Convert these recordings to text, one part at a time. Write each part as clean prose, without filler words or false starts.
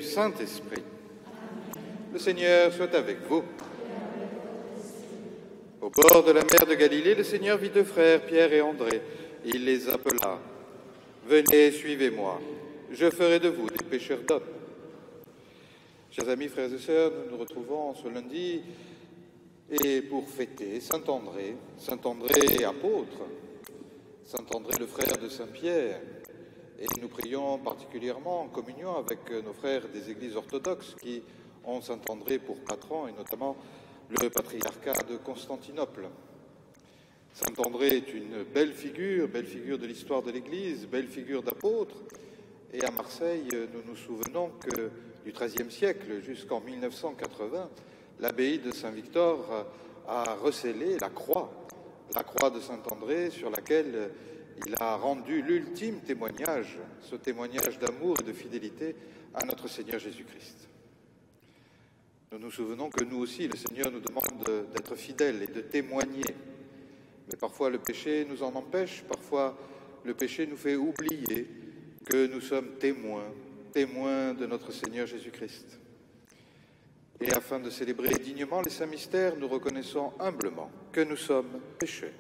du Saint-Esprit. Le Seigneur soit avec vous. Au bord de la mer de Galilée, le Seigneur vit deux frères, Pierre et André. Il les appela. « Venez, suivez-moi. Je ferai de vous des pêcheurs d'hommes. » Chers amis, frères et sœurs, nous nous retrouvons ce lundi et pour fêter Saint André apôtre, Saint André le frère de Saint Pierre. Et nous prions particulièrement en communion avec nos frères des églises orthodoxes qui ont Saint André pour patron, et notamment le patriarcat de Constantinople. Saint André est une belle figure de l'histoire de l'Église, belle figure d'apôtre. Et à Marseille, nous nous souvenons que du XIIIe siècle jusqu'en 1980, l'abbaye de Saint-Victor a recélé la croix de Saint André, sur laquelle il a rendu l'ultime témoignage, ce témoignage d'amour et de fidélité à notre Seigneur Jésus-Christ. Nous nous souvenons que nous aussi, le Seigneur nous demande d'être fidèles et de témoigner. Mais parfois le péché nous en empêche, parfois le péché nous fait oublier que nous sommes témoins de notre Seigneur Jésus-Christ. Et afin de célébrer dignement les saints mystères, nous reconnaissons humblement que nous sommes pécheurs.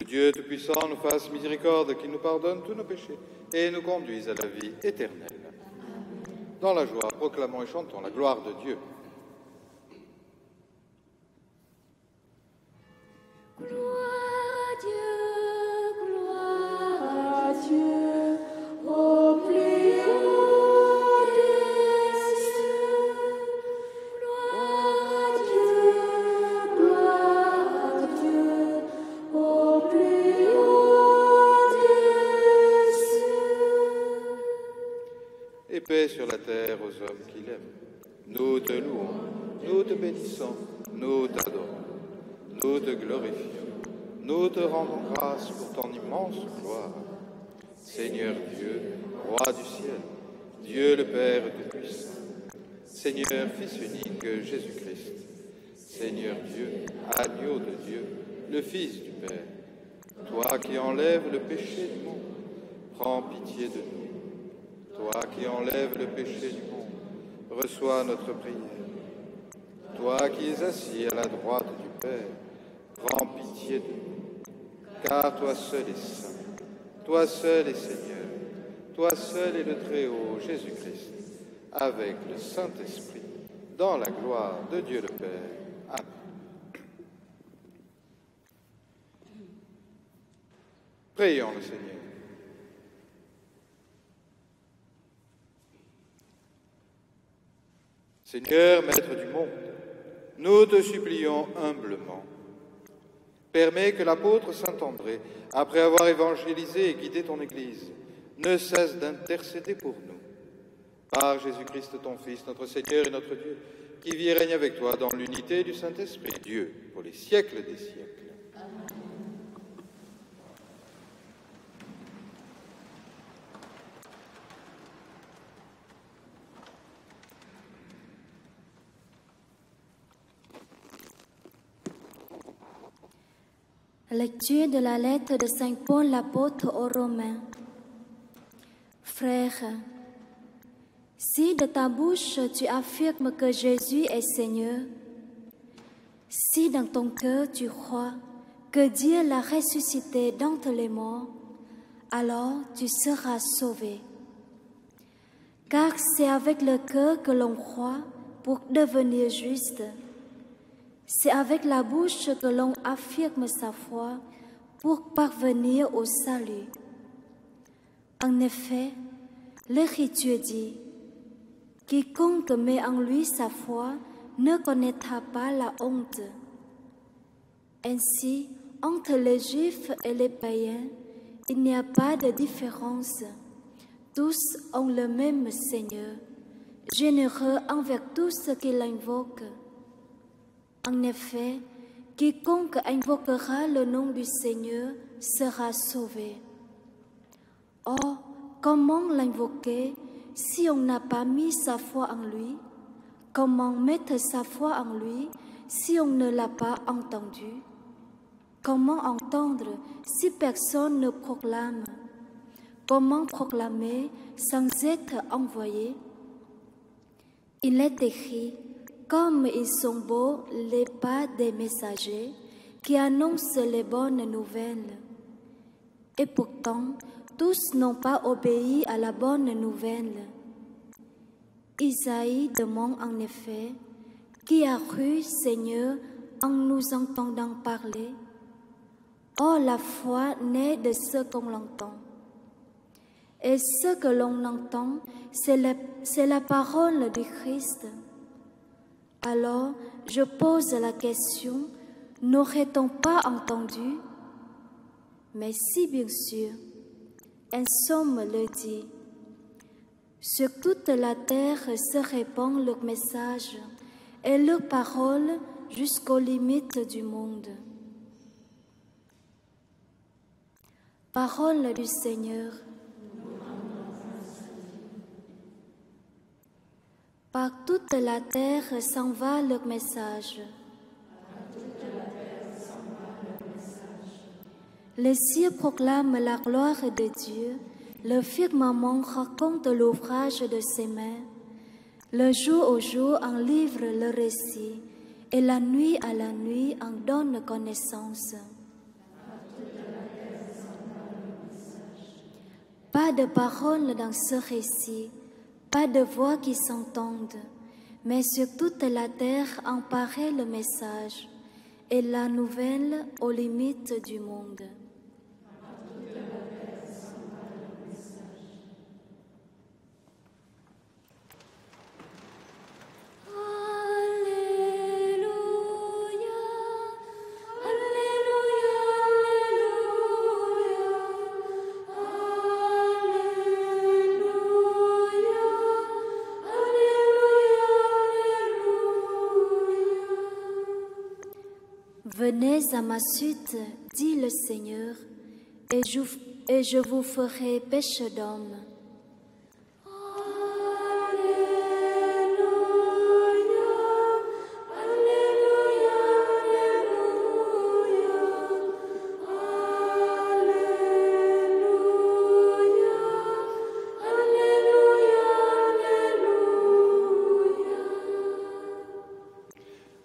Dieu Tout-Puissant nous fasse miséricorde, qu'il nous pardonne tous nos péchés et nous conduise à la vie éternelle. Dans la joie, proclamons et chantons la gloire de Dieu. Paix sur la terre aux hommes qui l'aiment. Nous te louons, nous te bénissons, nous t'adorons, nous te glorifions, nous te rendons grâce pour ton immense gloire. Seigneur Dieu, Roi du ciel, Dieu le Père Tout-Puissant, Seigneur Fils unique Jésus-Christ, Seigneur Dieu, agneau de Dieu, le Fils du Père, toi qui enlèves le péché du monde, prends pitié de nous. Toi qui enlèves le péché du monde, reçois notre prière. Toi qui es assis à la droite du Père, prends pitié de nous. Car toi seul es saint, toi seul es Seigneur, toi seul est le Très-Haut, Jésus-Christ, avec le Saint-Esprit, dans la gloire de Dieu le Père. Amen. Prions le Seigneur. Seigneur, Maître du monde, nous te supplions humblement. Permets que l'apôtre Saint André, après avoir évangélisé et guidé ton Église, ne cesse d'intercéder pour nous. Par Jésus-Christ, ton Fils, notre Seigneur et notre Dieu, qui vit et règne avec toi dans l'unité du Saint-Esprit, Dieu, pour les siècles des siècles. Lecture de la lettre de Saint Paul l'apôtre aux Romains. Frères, Si de ta bouche tu affirmes que Jésus est Seigneur, si dans ton cœur tu crois que Dieu l'a ressuscité d'entre les morts, alors tu seras sauvé. Car c'est avec le cœur que l'on croit pour devenir juste. C'est avec la bouche que l'on affirme sa foi pour parvenir au salut. En effet, l'Écriture dit, « Quiconque met en lui sa foi ne connaîtra pas la honte. » Ainsi, entre les Juifs et les païens, il n'y a pas de différence. Tous ont le même Seigneur, généreux envers tous ceux qui l'invoquent. En effet, quiconque invoquera le nom du Seigneur sera sauvé. Or, comment l'invoquer si on n'a pas mis sa foi en lui? Comment mettre sa foi en lui si on ne l'a pas entendu? Comment entendre si personne ne proclame? Comment proclamer sans être envoyé? Il est écrit, comme ils sont beaux les pas des messagers qui annoncent les bonnes nouvelles. Et pourtant, tous n'ont pas obéi à la bonne nouvelle. Isaïe demande en effet, qui a cru, Seigneur, en nous entendant parler? Or, la foi naît de ce qu'on l'entend. Et ce que l'on entend, c'est la parole du Christ. Alors, je pose la question, n'aurait-on pas entendu? Mais si, bien sûr, un psaume le dit, sur toute la terre se répand leur message et leur parole jusqu'aux limites du monde. Parole du Seigneur. Par toute la terre s'en va leur message. Les cieux proclament la gloire de Dieu, le firmament raconte l'ouvrage de ses mains. Le jour au jour en livre le récit, et la nuit à la nuit en donne connaissance. Pas de parole dans ce récit, pas de voix qui s'entendent, mais sur toute la terre en paraît le message et la nouvelle aux limites du monde. Venez à ma suite, dit le Seigneur, et je vous ferai pêcheurs d'hommes.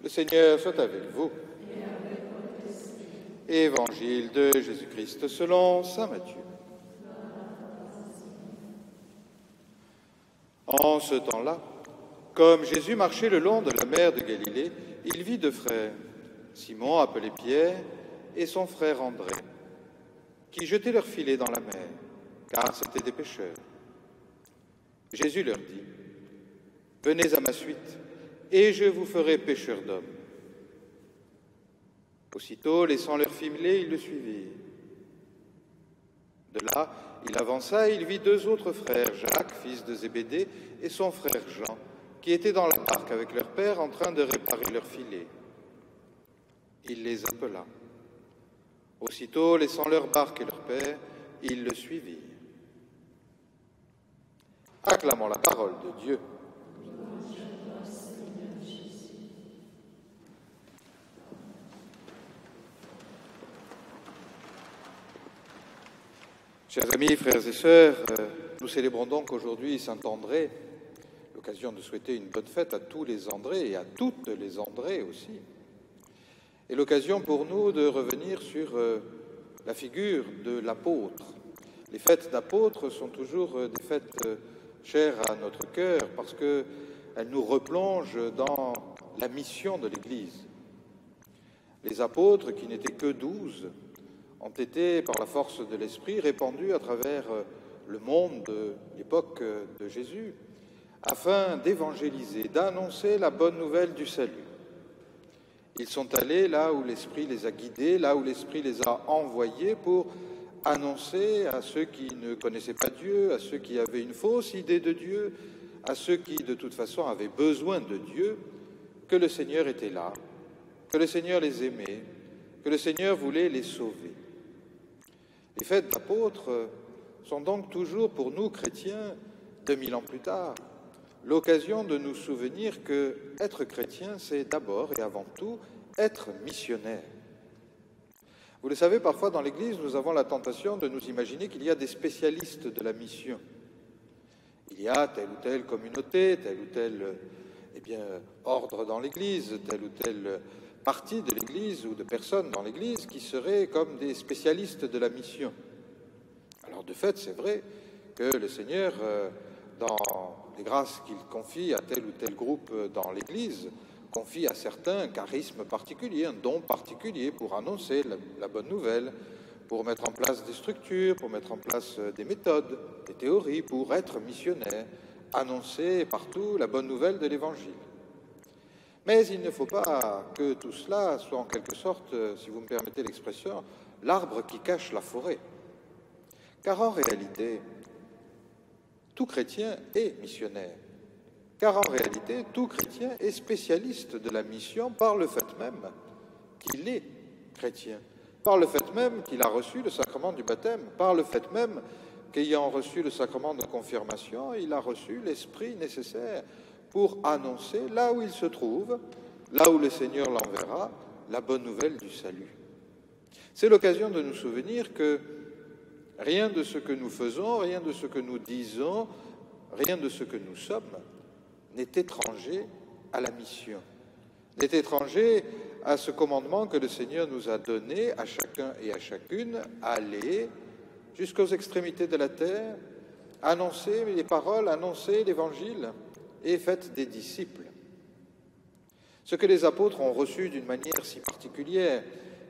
Le Seigneur soit avec vous. Évangile de Jésus-Christ selon saint Matthieu. En ce temps-là, comme Jésus marchait le long de la mer de Galilée, il vit deux frères, Simon appelé Pierre et son frère André, qui jetaient leurs filets dans la mer, car c'étaient des pêcheurs. Jésus leur dit, « Venez à ma suite, et je vous ferai pêcheurs d'hommes. » Aussitôt, laissant leurs filets, ils le suivirent. De là, il avança et il vit deux autres frères, Jacques, fils de Zébédée, et son frère Jean, qui étaient dans la barque avec leur père en train de réparer leurs filets. Il les appela. Aussitôt, laissant leur barque et leur père, ils le suivirent. Acclamons la parole de Dieu. Chers amis, frères et sœurs, nous célébrons donc aujourd'hui Saint André, l'occasion de souhaiter une bonne fête à tous les Andrés et à toutes les Andrées aussi. Et l'occasion pour nous de revenir sur la figure de l'apôtre. Les fêtes d'apôtres sont toujours des fêtes chères à notre cœur parce qu'elles nous replongent dans la mission de l'Église. Les apôtres, qui n'étaient que 12, ont été, par la force de l'Esprit, répandus à travers le monde de l'époque de Jésus, afin d'évangéliser, d'annoncer la bonne nouvelle du salut. Ils sont allés là où l'Esprit les a guidés, là où l'Esprit les a envoyés pour annoncer à ceux qui ne connaissaient pas Dieu, à ceux qui avaient une fausse idée de Dieu, à ceux qui, de toute façon, avaient besoin de Dieu, que le Seigneur était là, que le Seigneur les aimait, que le Seigneur voulait les sauver. Les fêtes d'apôtres sont donc toujours pour nous, chrétiens, 2000 ans plus tard, l'occasion de nous souvenir que être chrétien, c'est d'abord et avant tout être missionnaire. Vous le savez, parfois dans l'Église, nous avons la tentation de nous imaginer qu'il y a des spécialistes de la mission. Il y a telle ou telle communauté, tel ou tel ordre dans l'Église, telle ou telle partie de l'Église ou de personnes dans l'Église qui seraient comme des spécialistes de la mission. Alors de fait, c'est vrai que le Seigneur, dans les grâces qu'il confie à tel ou tel groupe dans l'Église, confie à certains un charisme particulier, un don particulier pour annoncer la bonne nouvelle, pour mettre en place des structures, pour mettre en place des méthodes, des théories, pour être missionnaire, annoncer partout la bonne nouvelle de l'Évangile. Mais il ne faut pas que tout cela soit en quelque sorte, si vous me permettez l'expression, l'arbre qui cache la forêt. Car en réalité, tout chrétien est missionnaire. Car en réalité, tout chrétien est spécialiste de la mission par le fait même qu'il est chrétien, par le fait même qu'il a reçu le sacrement du baptême, par le fait même qu'ayant reçu le sacrement de confirmation, il a reçu l'esprit nécessaire pour annoncer là où il se trouve, là où le Seigneur l'enverra, la bonne nouvelle du salut. C'est l'occasion de nous souvenir que rien de ce que nous faisons, rien de ce que nous disons, rien de ce que nous sommes n'est étranger à la mission, n'est étranger à ce commandement que le Seigneur nous a donné à chacun et à chacune, aller jusqu'aux extrémités de la terre, annoncer les paroles, annoncer l'Évangile et faites des disciples. Ce que les apôtres ont reçu d'une manière si particulière,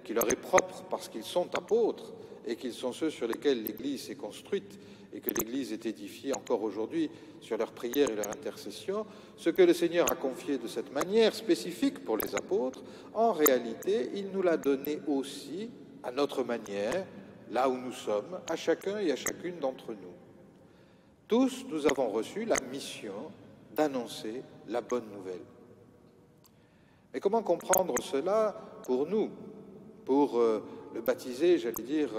qui leur est propre parce qu'ils sont apôtres et qu'ils sont ceux sur lesquels l'Église s'est construite et que l'Église est édifiée encore aujourd'hui sur leur prière et leur intercession, ce que le Seigneur a confié de cette manière spécifique pour les apôtres, en réalité, il nous l'a donné aussi à notre manière, là où nous sommes, à chacun et à chacune d'entre nous. Tous, nous avons reçu la mission d'annoncer la bonne nouvelle. Mais comment comprendre cela pour nous, pour le baptisé, j'allais dire,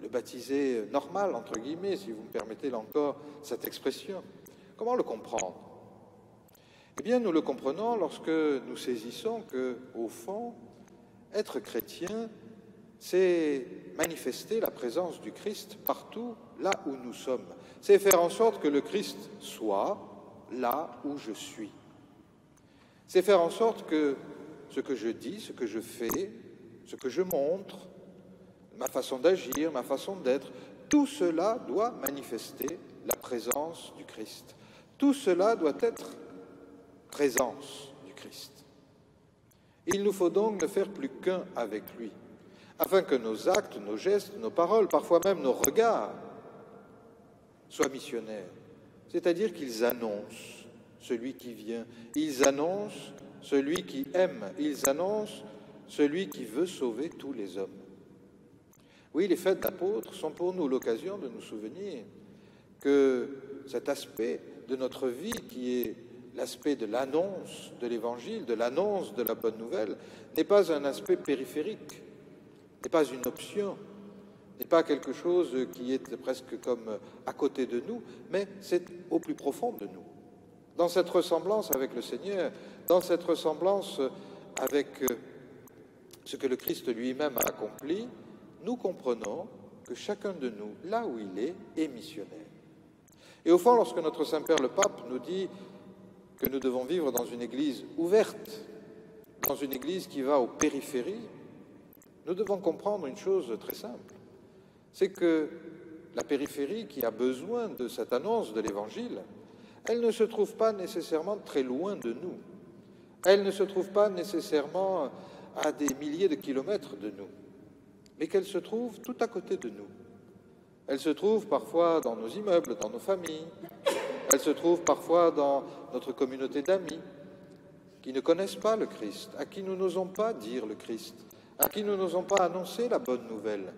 le baptisé normal, entre guillemets, si vous me permettez là encore cette expression? Comment le comprendre? Eh bien, nous le comprenons lorsque nous saisissons que, au fond, être chrétien, c'est manifester la présence du Christ partout là où nous sommes. C'est faire en sorte que le Christ soit là où je suis. C'est faire en sorte que ce que je dis, ce que je fais, ce que je montre, ma façon d'agir, ma façon d'être, tout cela doit manifester la présence du Christ. Tout cela doit être présence du Christ. Il nous faut donc ne faire plus qu'un avec lui, afin que nos actes, nos gestes, nos paroles, parfois même nos regards, soient missionnaires. C'est-à-dire qu'ils annoncent celui qui vient, ils annoncent celui qui aime, ils annoncent celui qui veut sauver tous les hommes. Oui, les fêtes d'apôtres sont pour nous l'occasion de nous souvenir que cet aspect de notre vie qui est l'aspect de l'annonce de l'Évangile, de l'annonce de la bonne nouvelle, n'est pas un aspect périphérique, n'est pas une option, n'est pas quelque chose qui est presque comme à côté de nous, mais c'est au plus profond de nous. Dans cette ressemblance avec le Seigneur, dans cette ressemblance avec ce que le Christ lui-même a accompli, nous comprenons que chacun de nous, là où il est missionnaire. Et au fond, lorsque notre Saint-Père le Pape nous dit que nous devons vivre dans une Église ouverte, dans une Église qui va aux périphéries, nous devons comprendre une chose très simple, c'est que la périphérie qui a besoin de cette annonce de l'Évangile, elle ne se trouve pas nécessairement très loin de nous. Elle ne se trouve pas nécessairement à des milliers de kilomètres de nous, mais qu'elle se trouve tout à côté de nous. Elle se trouve parfois dans nos immeubles, dans nos familles. Elle se trouve parfois dans notre communauté d'amis qui ne connaissent pas le Christ, à qui nous n'osons pas dire le Christ, à qui nous n'osons pas annoncer la bonne nouvelle.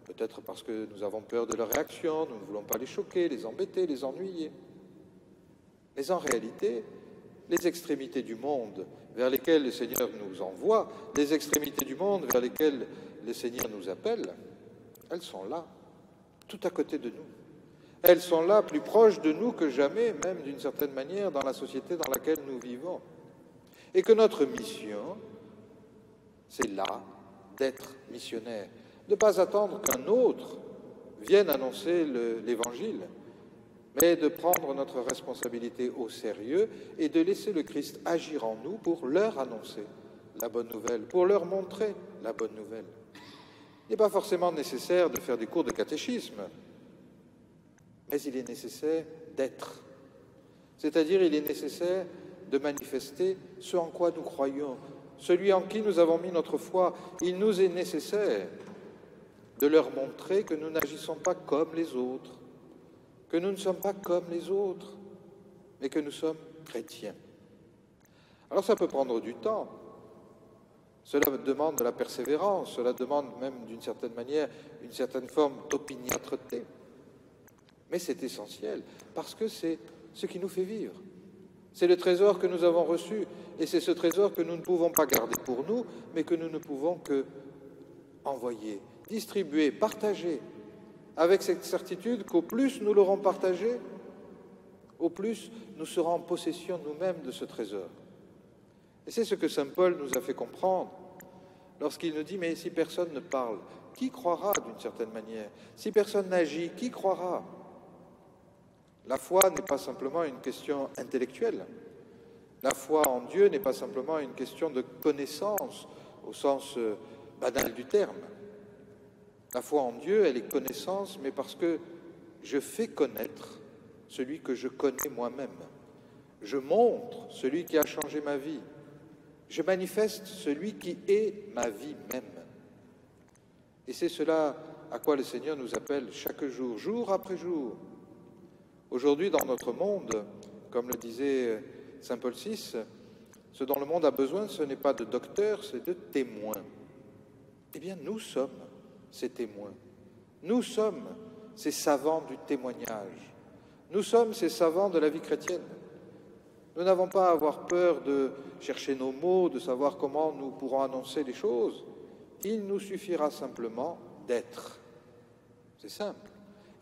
Peut-être parce que nous avons peur de leur réaction, nous ne voulons pas les choquer, les embêter, les ennuyer. Mais en réalité, les extrémités du monde vers lesquelles le Seigneur nous envoie, les extrémités du monde vers lesquelles le Seigneur nous appelle, elles sont là, tout à côté de nous. Elles sont là, plus proches de nous que jamais, même d'une certaine manière, dans la société dans laquelle nous vivons. Et que notre mission, c'est là, d'être missionnaire, de ne pas attendre qu'un autre vienne annoncer l'Évangile, mais de prendre notre responsabilité au sérieux et de laisser le Christ agir en nous pour leur annoncer la bonne nouvelle, pour leur montrer la bonne nouvelle. Il n'est pas forcément nécessaire de faire des cours de catéchisme, mais il est nécessaire d'être. C'est-à-dire, il est nécessaire de manifester ce en quoi nous croyons, celui en qui nous avons mis notre foi. Il nous est nécessaire de leur montrer que nous n'agissons pas comme les autres, que nous ne sommes pas comme les autres, mais que nous sommes chrétiens. Alors ça peut prendre du temps, cela demande de la persévérance, cela demande même d'une certaine manière une certaine forme d'opiniâtreté, mais c'est essentiel, parce que c'est ce qui nous fait vivre. C'est le trésor que nous avons reçu, et c'est ce trésor que nous ne pouvons pas garder pour nous, mais que nous ne pouvons que envoyer, distribuer, partager, avec cette certitude qu'au plus nous l'aurons partagé, au plus nous serons en possession nous-mêmes de ce trésor. Et c'est ce que saint Paul nous a fait comprendre lorsqu'il nous dit « Mais si personne ne parle, qui croira d'une certaine manière? Si personne n'agit, qui croira ?» La foi n'est pas simplement une question intellectuelle. La foi en Dieu n'est pas simplement une question de connaissance au sens banal du terme. La foi en Dieu, elle est connaissance, mais parce que je fais connaître celui que je connais moi-même. Je montre celui qui a changé ma vie. Je manifeste celui qui est ma vie même. Et c'est cela à quoi le Seigneur nous appelle chaque jour, jour après jour. Aujourd'hui, dans notre monde, comme le disait saint Paul VI, ce dont le monde a besoin, ce n'est pas de docteurs, c'est de témoins. Eh bien, nous sommes ces témoins. Nous sommes ces savants du témoignage. Nous sommes ces savants de la vie chrétienne. Nous n'avons pas à avoir peur de chercher nos mots, de savoir comment nous pourrons annoncer les choses. Il nous suffira simplement d'être. C'est simple.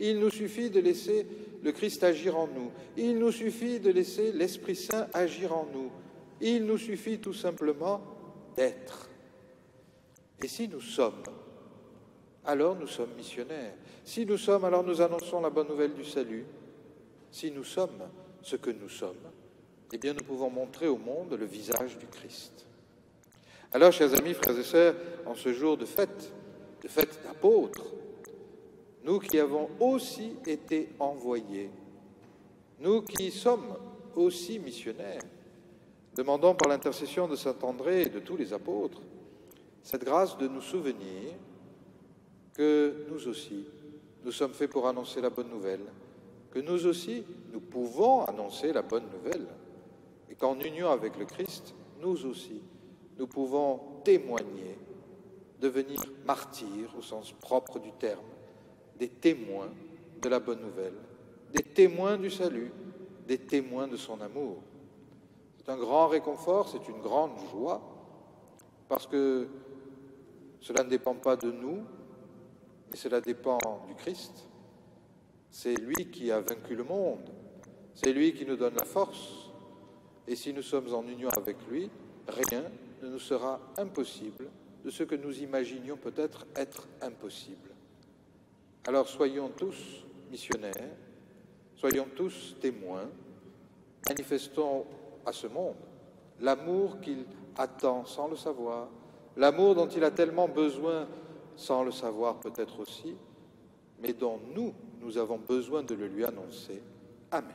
Il nous suffit de laisser le Christ agir en nous. Il nous suffit de laisser l'Esprit Saint agir en nous. Il nous suffit tout simplement d'être. Et si nous sommes, alors nous sommes missionnaires. Si nous sommes, alors nous annonçons la bonne nouvelle du salut. Si nous sommes ce que nous sommes, eh bien nous pouvons montrer au monde le visage du Christ. Alors, chers amis, frères et sœurs, en ce jour de fête d'apôtres, nous qui avons aussi été envoyés, nous qui sommes aussi missionnaires, demandons par l'intercession de saint André et de tous les apôtres cette grâce de nous souvenir que nous aussi, nous sommes faits pour annoncer la bonne nouvelle, que nous aussi, nous pouvons annoncer la bonne nouvelle, et qu'en union avec le Christ, nous aussi, nous pouvons témoigner, devenir martyrs au sens propre du terme, des témoins de la bonne nouvelle, des témoins du salut, des témoins de son amour. C'est un grand réconfort, c'est une grande joie, parce que cela ne dépend pas de nous, mais cela dépend du Christ. C'est lui qui a vaincu le monde, c'est lui qui nous donne la force, et si nous sommes en union avec lui, rien ne nous sera impossible de ce que nous imaginions peut-être être impossible. Alors soyons tous missionnaires, soyons tous témoins, manifestons à ce monde, l'amour qu'il attend sans le savoir, l'amour dont il a tellement besoin sans le savoir peut-être aussi, mais dont nous avons besoin de le lui annoncer. Amen.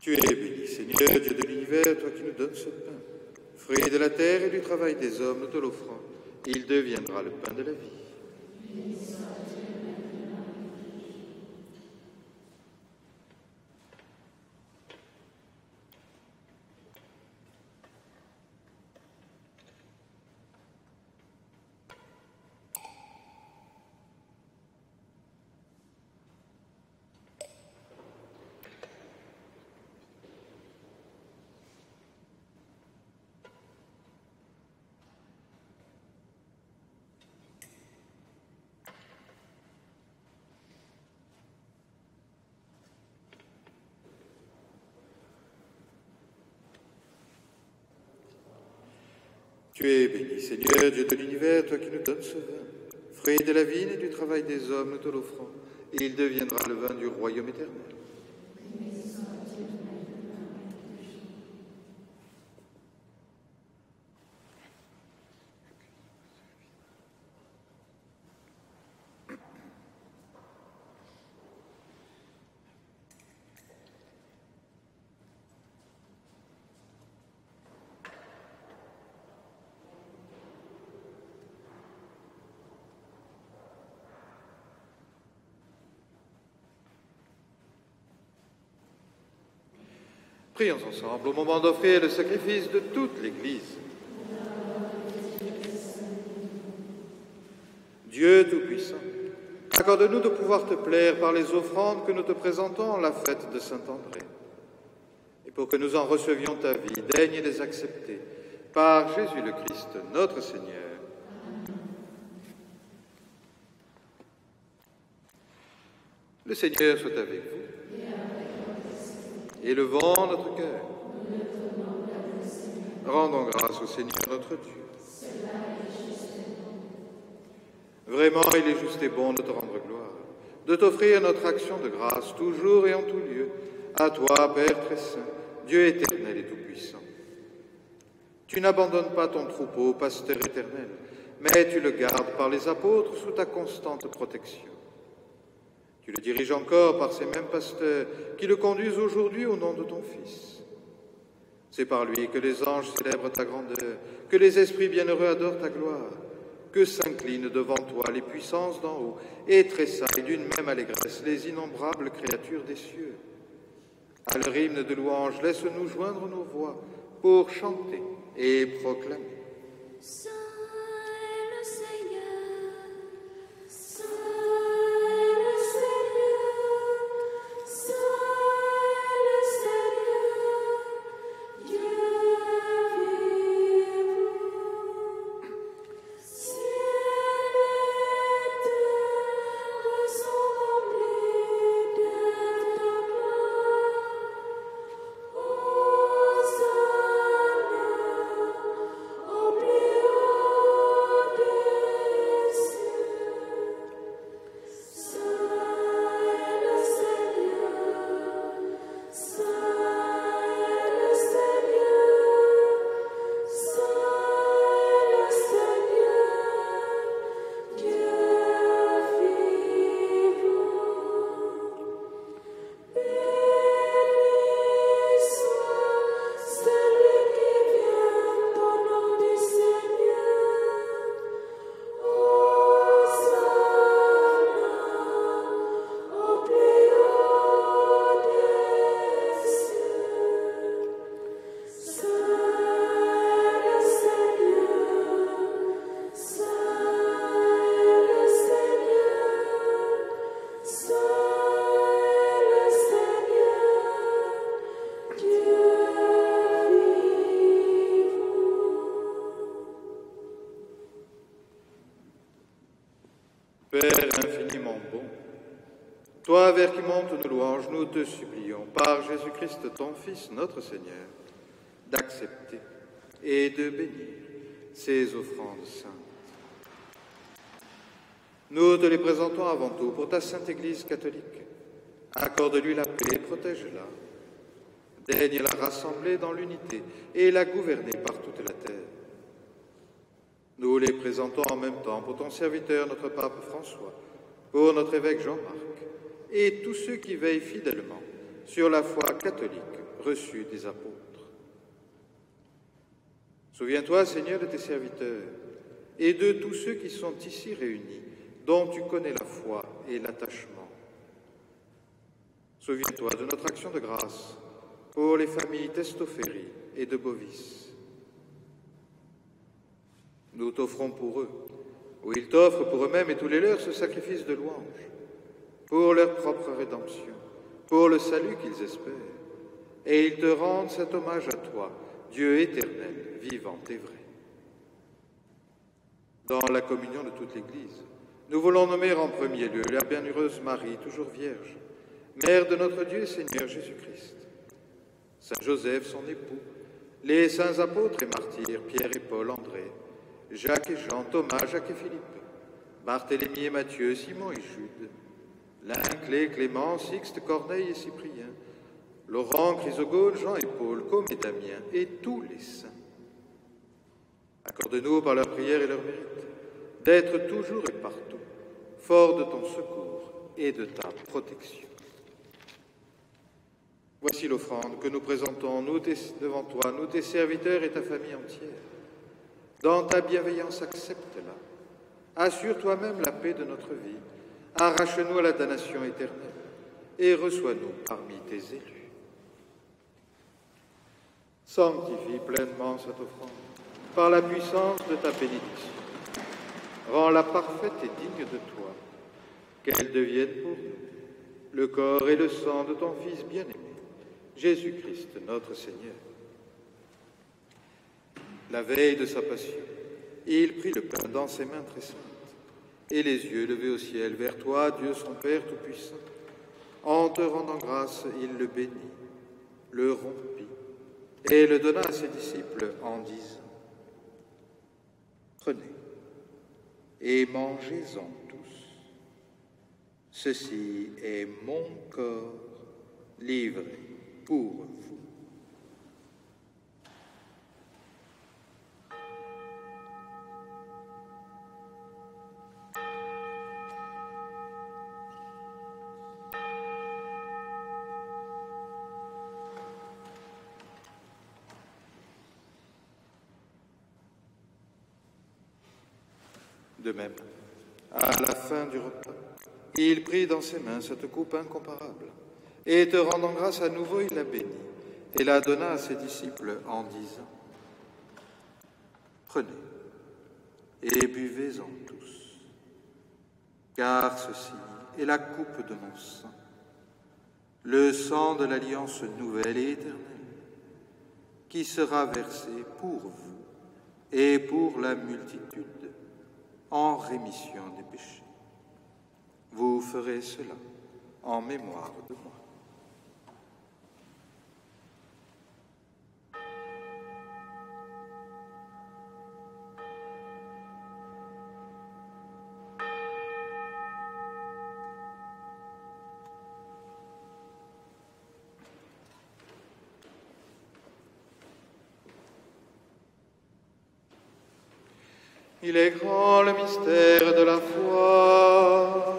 Tu es béni, Seigneur, Dieu de l'univers, toi qui nous donnes ce pain, fruit de la terre et du travail des hommes, nous te l'offrons. Il deviendra le pain de la vie. Tu es béni, Seigneur, Dieu de l'univers, toi qui nous donnes ce vin, fruit de la vigne et du travail des hommes, nous te l'offrons, et il deviendra le vin du royaume éternel. Prions ensemble au moment d'offrir le sacrifice de toute l'Église. Dieu Tout-Puissant, accorde-nous de pouvoir te plaire par les offrandes que nous te présentons en la fête de Saint-André. Et pour que nous en recevions ta vie, daigne les accepter par Jésus le Christ, notre Seigneur. Le Seigneur soit avec vous. Élevons notre cœur. Rendons grâce au Seigneur notre Dieu. Vraiment, il est juste et bon de te rendre gloire, de t'offrir notre action de grâce, toujours et en tout lieu, à toi, Père très saint, Dieu éternel et tout-puissant. Tu n'abandonnes pas ton troupeau, pasteur éternel, mais tu le gardes par les apôtres sous ta constante protection. Tu le diriges encore par ces mêmes pasteurs qui le conduisent aujourd'hui au nom de ton Fils. C'est par lui que les anges célèbrent ta grandeur, que les esprits bienheureux adorent ta gloire, que s'inclinent devant toi les puissances d'en haut et tressaillent d'une même allégresse les innombrables créatures des cieux. À leur hymne de louange, laisse-nous joindre nos voix pour chanter et proclamer. Oh Père infiniment bon, toi vers qui montent nos louanges, nous te supplions, par Jésus-Christ ton Fils, notre Seigneur, d'accepter et de bénir ces offrandes saintes. Nous te les présentons avant tout pour ta sainte Église catholique. Accorde-lui la paix, protège-la. Daigne la rassembler dans l'unité et la gouverner par toute la terre. Nous les présentons en même temps pour ton serviteur, notre pape François, pour notre évêque Jean-Marc, et tous ceux qui veillent fidèlement sur la foi catholique reçue des apôtres. Souviens-toi, Seigneur, de tes serviteurs et de tous ceux qui sont ici réunis, dont tu connais la foi et l'attachement. Souviens-toi de notre action de grâce pour les familles Testoféry et de Bovis. Nous t'offrons pour eux, ou ils t'offrent pour eux-mêmes et tous les leurs, ce sacrifice de louange, pour leur propre rédemption, pour le salut qu'ils espèrent, et ils te rendent cet hommage à toi, Dieu éternel, vivant et vrai. Dans la communion de toute l'Église, nous voulons nommer en premier lieu la bienheureuse Marie, toujours vierge, mère de notre Dieu et Seigneur Jésus-Christ, Saint Joseph, son époux, les saints apôtres et martyrs, Pierre et Paul, André, Jacques et Jean, Thomas, Jacques et Philippe, Barthélemy et Matthieu, Simon et Jude, L'inclé, Clément, Sixte, Corneille et Cyprien, Laurent, Chrysogone, Jean et Paul, Côme et Damien, et tous les saints. Accorde-nous par leur prière et leur mérite d'être toujours et partout forts de ton secours et de ta protection. Voici l'offrande que nous présentons, devant toi, nous tes serviteurs et ta famille entière. Dans ta bienveillance, accepte-la. Assure toi-même la paix de notre vie. Arrache-nous à la damnation éternelle et reçois-nous parmi tes élus. Sanctifie pleinement cette offrande par la puissance de ta bénédiction. Rends-la parfaite et digne de toi, qu'elle devienne pour nous le corps et le sang de ton Fils bien-aimé, Jésus-Christ, notre Seigneur. La veille de sa passion, il prit le pain dans ses mains très saintes, et les yeux levés au ciel vers toi, Dieu son Père Tout-Puissant. En te rendant grâce, il le bénit, le rompit, et le donna à ses disciples en disant : Prenez et mangez-en tous. Ceci est mon corps livré pour vous. De même, à la fin du repas, il prit dans ses mains cette coupe incomparable, et te rendant grâce à nouveau, il la bénit, et la donna à ses disciples en disant : Prenez et buvez-en tous, car ceci est la coupe de mon sang, le sang de l'alliance nouvelle et éternelle, qui sera versé pour vous et pour la multitude en rémission des péchés. Vous ferez cela en mémoire de moi. Il est grand le mystère de la foi.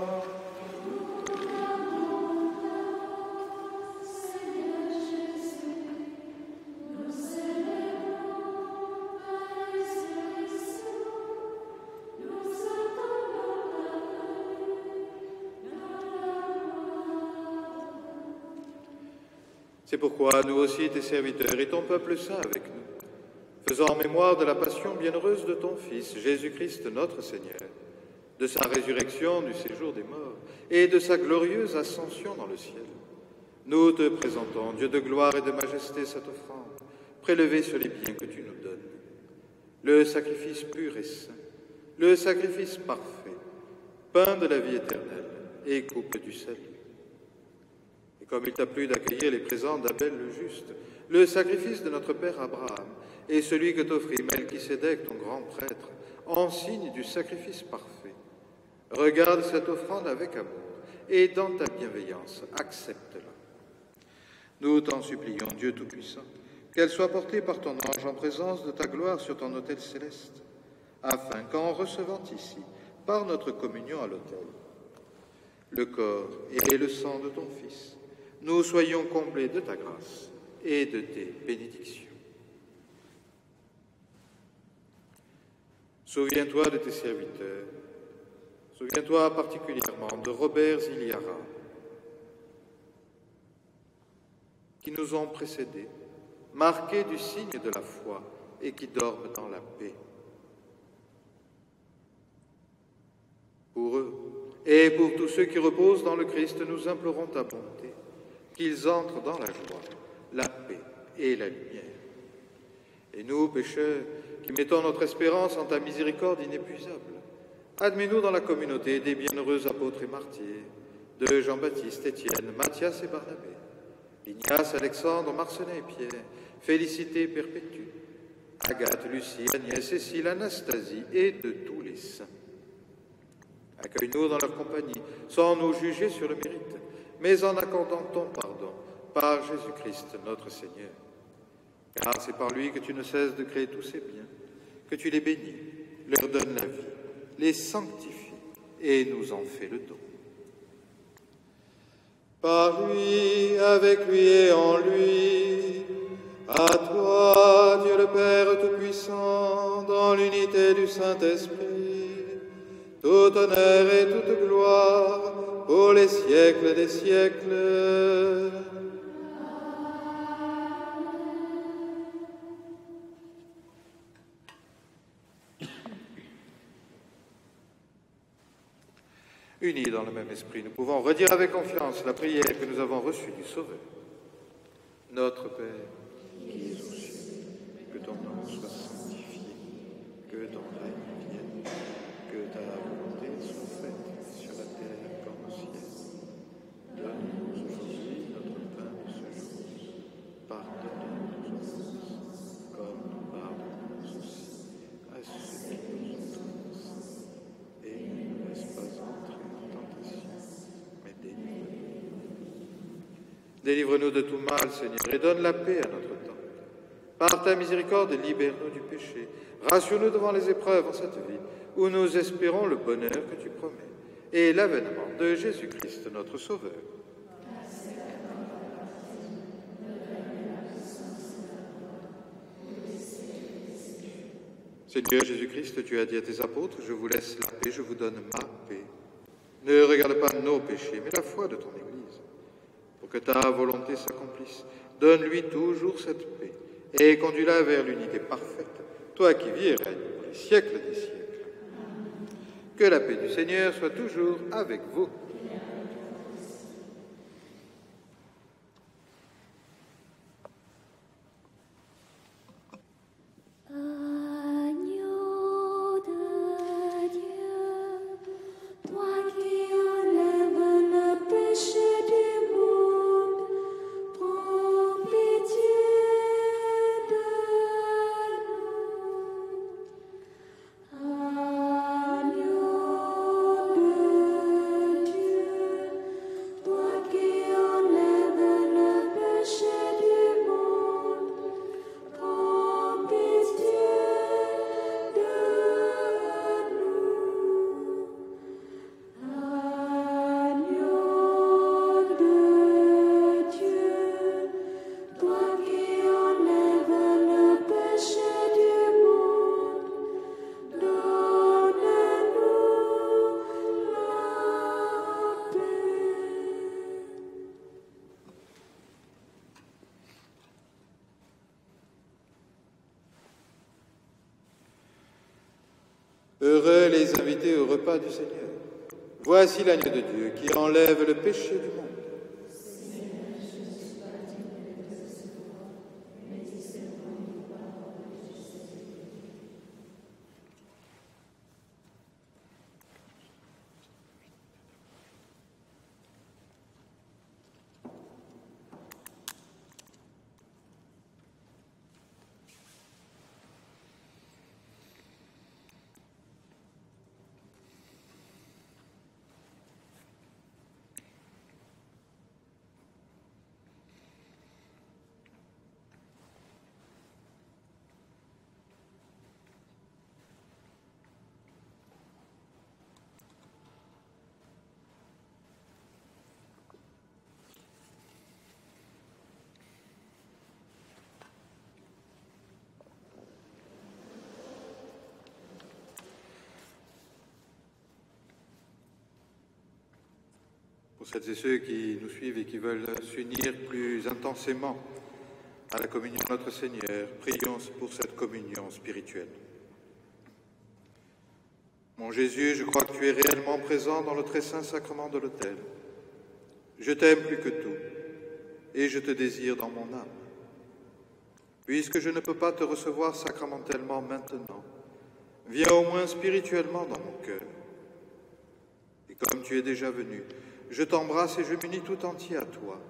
C'est pourquoi nous aussi, tes serviteurs et ton peuple saint avec nous, faisant en mémoire de la passion bienheureuse de ton Fils, Jésus-Christ notre Seigneur, de sa résurrection du séjour des morts et de sa glorieuse ascension dans le ciel, nous te présentons, Dieu de gloire et de majesté, cette offrande, prélevée sur les biens que tu nous donnes, le sacrifice pur et saint, le sacrifice parfait, pain de la vie éternelle et coupe du salut. Et comme il t'a plu d'accueillir les présents d'Abel le juste, le sacrifice de notre père Abraham et celui que t'offrit Melchisédek, ton grand prêtre, en signe du sacrifice parfait, regarde cette offrande avec amour et dans ta bienveillance, accepte-la. Nous t'en supplions, Dieu Tout-Puissant, qu'elle soit portée par ton ange en présence de ta gloire sur ton autel céleste, afin qu'en recevant ici, par notre communion à l'autel, le corps et le sang de ton Fils, nous soyons comblés de ta grâce et de tes bénédictions. Souviens-toi de tes serviteurs, souviens-toi particulièrement de Robert Ziliara, qui nous ont précédés, marqués du signe de la foi et qui dorment dans la paix. Pour eux et pour tous ceux qui reposent dans le Christ, nous implorons ta bonté, qu'ils entrent dans la joie, la paix et la lumière. Et nous, pécheurs, qui mettons notre espérance en ta miséricorde inépuisable, admets-nous dans la communauté des bienheureux apôtres et martyrs, de Jean-Baptiste, Étienne, Matthias et Barnabé, Ignace, Alexandre, Marcelin et Pierre, Félicité, Perpétue, Agathe, Lucie, Agnès, Cécile, Anastasie et de tous les saints. Accueille-nous dans leur compagnie, sans nous juger sur le mérite, mais en accordant ton pardon par Jésus-Christ notre Seigneur. Car c'est par lui que tu ne cesses de créer tous ces biens, que tu les bénis, leur donnes la vie, les sanctifies et nous en fais le don. Par lui, avec lui et en lui, à toi, Dieu le Père Tout-Puissant, dans l'unité du Saint-Esprit, tout honneur et toute gloire pour les siècles des siècles. Unis dans le même esprit, nous pouvons redire avec confiance la prière que nous avons reçue du Sauveur. Notre Père, qui es aux cieux, que ton nom soit sanctifié, que ton règne vienne, que ta volonté soit faite sur la terre comme au ciel. Donne-nous aujourd'hui notre pain de ce jour. Pardonne-nous nos offenses, comme nous pardonnons aussi à ceux qui nous ont offensés. Et ne nous laisse pas entrer en tentation, mais délivre-nous. Délivre-nous de tout mal, Seigneur, et donne la paix à notre temps. Par ta miséricorde, libère-nous du péché. Rassure-nous devant les épreuves en cette vie, où nous espérons le bonheur que tu promets, et l'avènement de Jésus-Christ, notre Sauveur. Seigneur Jésus-Christ, tu as dit à tes apôtres, je vous laisse la paix, je vous donne ma paix. Ne regarde pas nos péchés, mais la foi de ton Église. Pour que ta volonté s'accomplisse, donne-lui toujours cette paix, et conduis-la vers l'unité parfaite, toi qui vis et règnes pour les siècles des siècles. Que la paix du Seigneur soit toujours avec vous. Heureux les invités au repas du Seigneur. Voici l'agneau de Dieu qui enlève le péché du monde. Pour celles et ceux qui nous suivent et qui veulent s'unir plus intensément à la communion de notre Seigneur, prions pour cette communion spirituelle. Mon Jésus, je crois que tu es réellement présent dans le très saint sacrement de l'autel. Je t'aime plus que tout et je te désire dans mon âme. Puisque je ne peux pas te recevoir sacramentellement maintenant, viens au moins spirituellement dans mon cœur. Et comme tu es déjà venu, je t'embrasse et je m'unis tout entier à toi.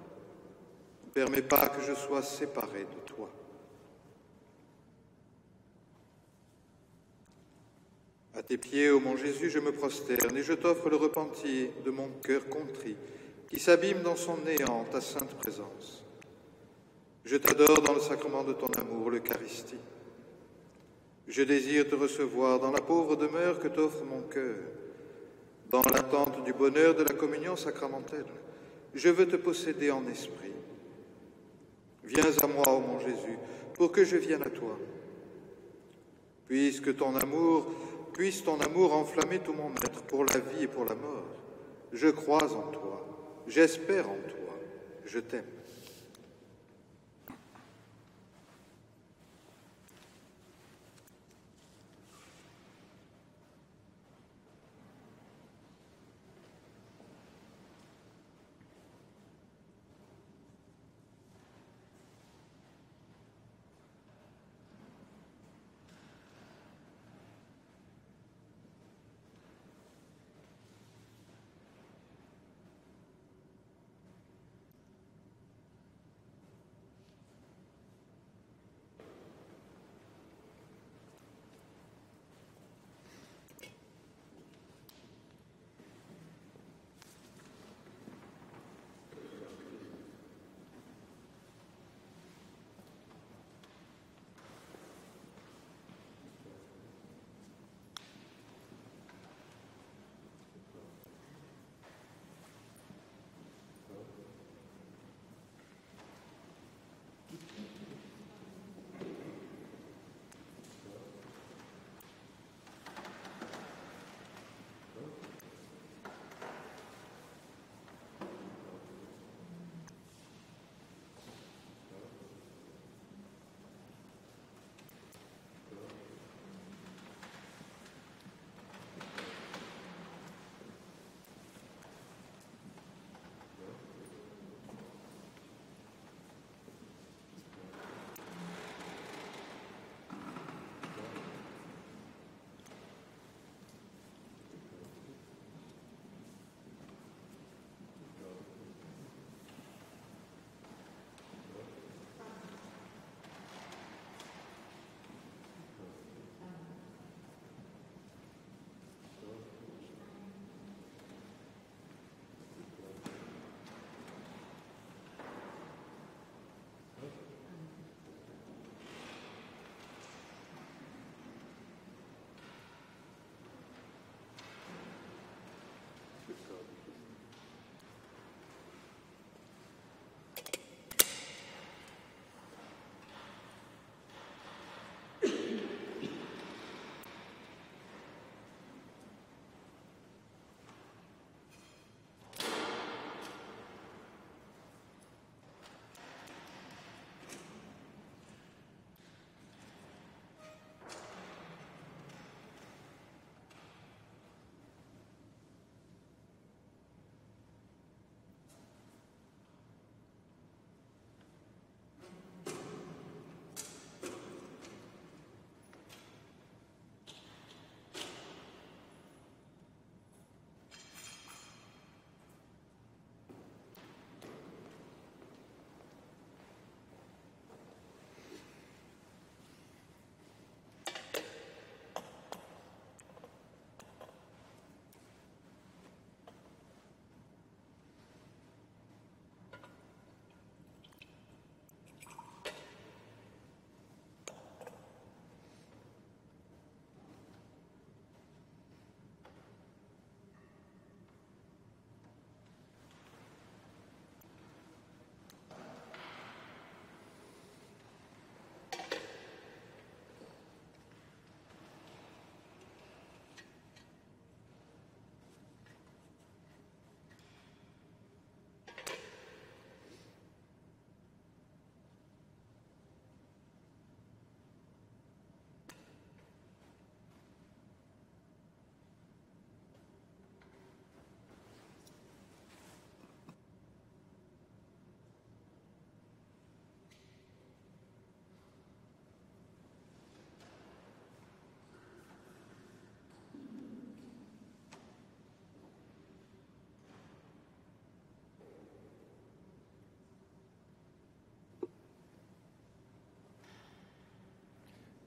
Ne permets pas que je sois séparé de toi. À tes pieds, ô mon Jésus, je me prosterne et je t'offre le repentir de mon cœur contrit, qui s'abîme dans son néant, ta sainte présence. Je t'adore dans le sacrement de ton amour, l'Eucharistie. Je désire te recevoir dans la pauvre demeure que t'offre mon cœur. Dans l'attente du bonheur de la communion sacramentelle, je veux te posséder en esprit. Viens à moi, ô mon Jésus, pour que je vienne à toi. Puisse ton amour enflammer tout mon être pour la vie et pour la mort. Je crois en toi, j'espère en toi, je t'aime.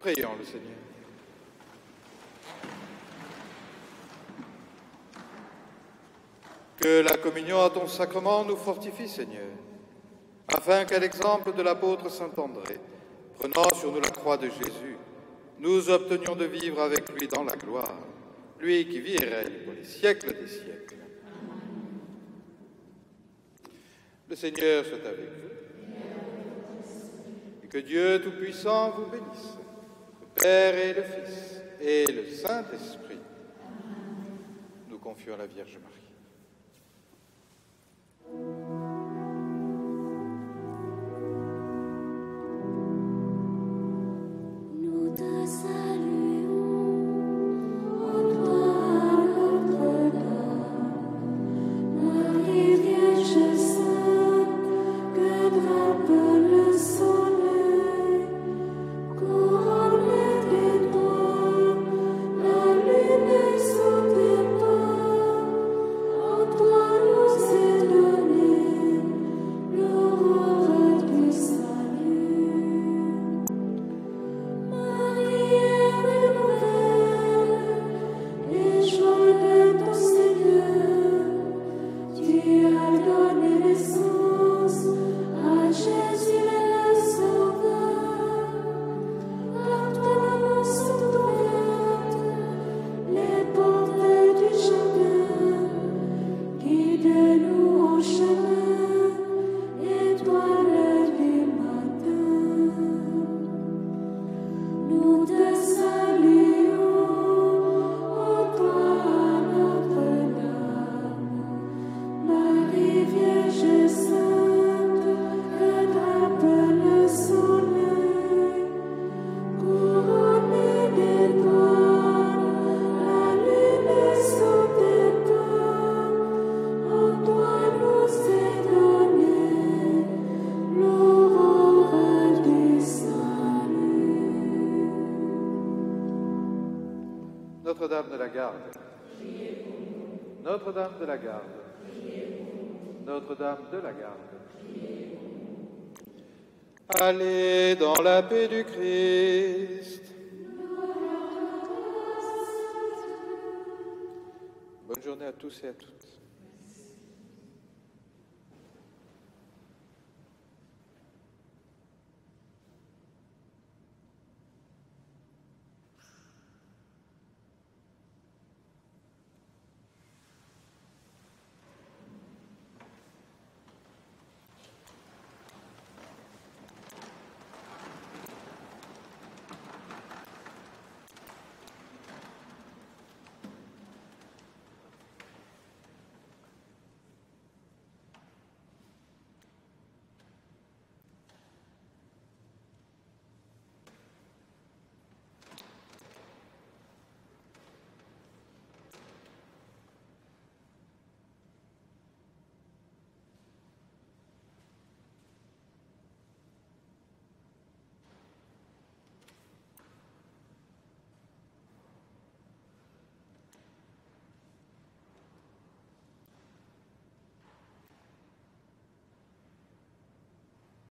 Prions le Seigneur. Que la communion à ton sacrement nous fortifie, Seigneur, afin qu'à l'exemple de l'apôtre saint André, prenant sur nous la croix de Jésus, nous obtenions de vivre avec lui dans la gloire, lui qui vit et règne pour les siècles des siècles. Le Seigneur soit avec vous. Et que Dieu Tout-Puissant vous bénisse, le Père et le Fils et le Saint-Esprit. Nous confions à la Vierge Marie. Nous te saluons, ô toi, Notre-Dame, Marie Vierge Sainte, que drape le soleil, couronnée d'étoiles, la lune est sous tes pas. En toi nous est donné l'aurore du salut. Marie est nouvelle, et joie de ton Seigneur. Tu as donné naissance à Jésus le Sauveur. À toi nous sont ouvertes les portes du jardin. Guide-nous en chemin, étoile du matin. Nous te saluons, ô toi, Notre-Dame, Marie Vierge Sainte, que drape le soleil, couronnée d'étoiles, la lune est sous tes pas. En toi nous est donné l'aurore du salut. Notre-Dame de la Garde. Notre-Dame de la Garde. Notre-Dame de la Garde. Allez dans la paix du Christ. Bonne journée à tous et à toutes.